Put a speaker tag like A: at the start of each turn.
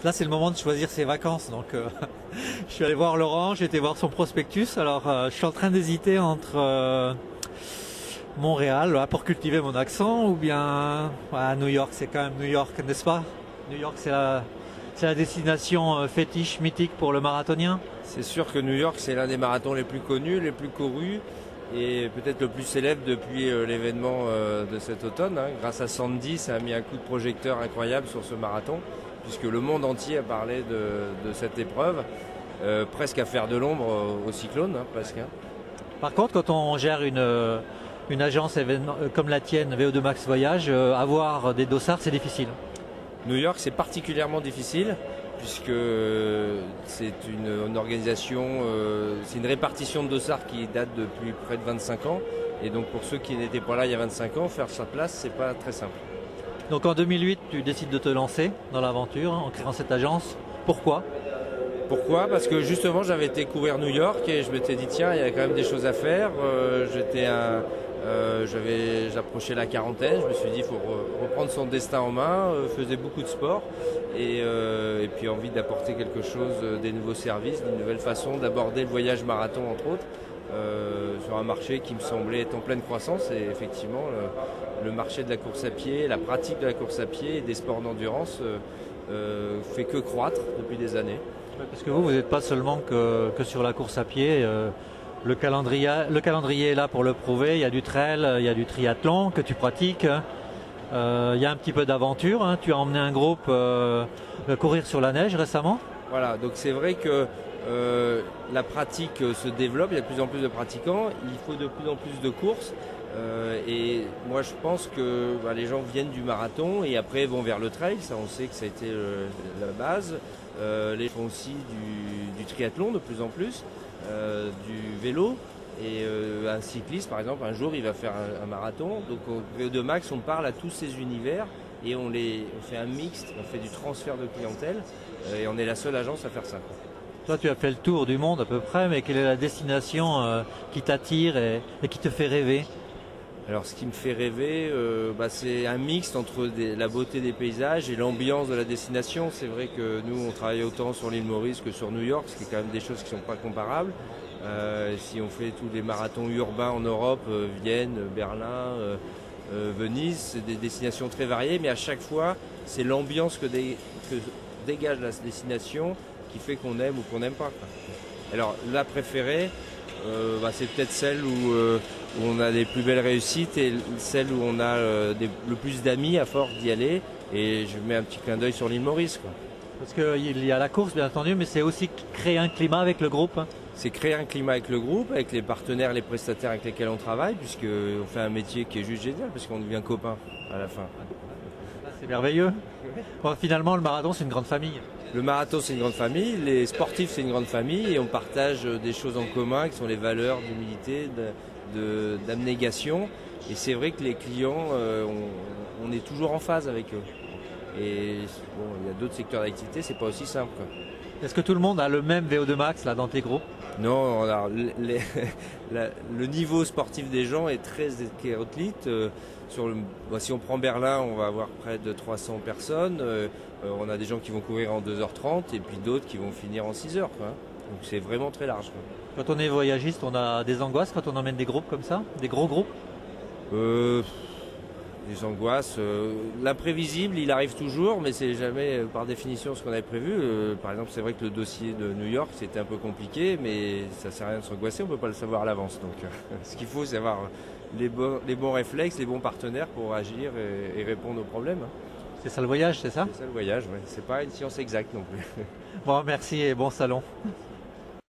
A: Là, c'est le moment de choisir ses vacances. Donc, je suis allé voir Laurent, j'ai été voir son prospectus. Alors, je suis en train d'hésiter entre Montréal, là, pour cultiver mon accent, ou bien New York. C'est quand même New York, n'est-ce pas? New York, c'est la destination fétiche, mythique pour le marathonien.
B: C'est sûr que New York, c'est l'un des marathons les plus connus, les plus courus et peut-être le plus célèbre depuis l'événement de cet automne. Grâce à Sandy, ça a mis un coup de projecteur incroyable sur ce marathon, puisque le monde entier a parlé de cette épreuve, presque à faire de l'ombre au cyclone, presque.
A: Par contre, quand on gère une agence comme la tienne, VO2 Max Voyage, avoir des dossards, c'est difficile.
B: New York, c'est particulièrement difficile, puisque c'est une organisation, c'est une répartition de dossards qui date depuis près de 25 ans. Et donc pour ceux qui n'étaient pas là il y a 25 ans, faire sa place, c'est pas très simple.
A: Donc en 2008, tu décides de te lancer dans l'aventure en créant cette agence. Pourquoi?
B: Pourquoi? Parce que justement j'avais été couvrir New York et je m'étais dit tiens, il y a quand même des choses à faire. J'approchais la quarantaine, je me suis dit il faut reprendre son destin en main, faisais beaucoup de sport et puis envie d'apporter quelque chose, des nouveaux services, d'une nouvelle façon d'aborder le voyage marathon entre autres, sur un marché qui me semblait être en pleine croissance et effectivement le marché de la course à pied, la pratique de la course à pied et des sports d'endurance fait que croître depuis des années.
A: Parce que vous n'êtes pas seulement que sur la course à pied. Le calendrier est là pour le prouver. Il y a du trail, il y a du triathlon que tu pratiques. Il y a un petit peu d'aventure. Tu as emmené un groupe courir sur la neige récemment.
B: Voilà, donc c'est vrai que la pratique se développe, il y a de plus en plus de pratiquants, il faut de plus en plus de courses. Et moi je pense que les gens viennent du marathon et après vont vers le trail, ça on sait que ça a été la base. Les gens font aussi du triathlon de plus en plus. Du vélo et un cycliste par exemple un jour il va faire un marathon, donc au VO2 Max on parle à tous ces univers et on fait un mixte, on fait du transfert de clientèle et on est la seule agence à faire ça.
A: Toi tu as fait le tour du monde à peu près, mais quelle est la destination qui t'attire et qui te fait rêver?
B: Alors ce qui me fait rêver, c'est un mixte entre la beauté des paysages et l'ambiance de la destination. C'est vrai que nous on travaille autant sur l'île Maurice que sur New York, ce qui est quand même des choses qui ne sont pas comparables. Si on fait tous les marathons urbains en Europe, Vienne, Berlin, Venise, c'est des destinations très variées, mais à chaque fois c'est l'ambiance que dégage la destination qui fait qu'on aime ou qu'on n'aime pas. Alors la préférée, c'est peut-être celle où on a les plus belles réussites et celle où on a le plus d'amis à force d'y aller. Et je mets un petit clin d'œil sur l'île Maurice.
A: Parce qu'il y a la course bien entendu, mais c'est aussi créer un climat avec le groupe.
B: C'est créer un climat avec le groupe, avec les partenaires, les prestataires avec lesquels on travaille, puisqu'on fait un métier qui est juste génial, parce qu'on devient copains à la fin.
A: C'est merveilleux. Bon, finalement, le marathon, c'est une grande famille.
B: Le marathon, c'est une grande famille, les sportifs, c'est une grande famille, et on partage des choses en commun, qui sont les valeurs d'humilité, d'abnégation. Et c'est vrai que les clients, on est toujours en phase avec eux. Et bon, il y a d'autres secteurs d'activité, c'est pas aussi simple.
A: Est-ce que tout le monde a le même VO2 Max là dans tes groupes?
B: Non, alors, le niveau sportif des gens est très hétéroclite. Si on prend Berlin, on va avoir près de 300 personnes. On a des gens qui vont courir en 2h30 et puis d'autres qui vont finir en 6h. Donc c'est vraiment très large.
A: Quand on est voyagiste, on a des angoisses quand on emmène des groupes comme ça? Des gros groupes?
B: Des angoisses. L'imprévisible, il arrive toujours, mais c'est jamais par définition ce qu'on avait prévu. Par exemple, c'est vrai que le dossier de New York, c'était un peu compliqué, mais ça ne sert à rien de s'angoisser, on ne peut pas le savoir à l'avance. Donc ce qu'il faut, c'est avoir les bons réflexes, les bons partenaires pour agir et répondre aux problèmes.
A: C'est ça le voyage, c'est ça?
B: C'est ça le voyage, ouais. C'est pas une science exacte non plus.
A: Bon, merci et bon salon.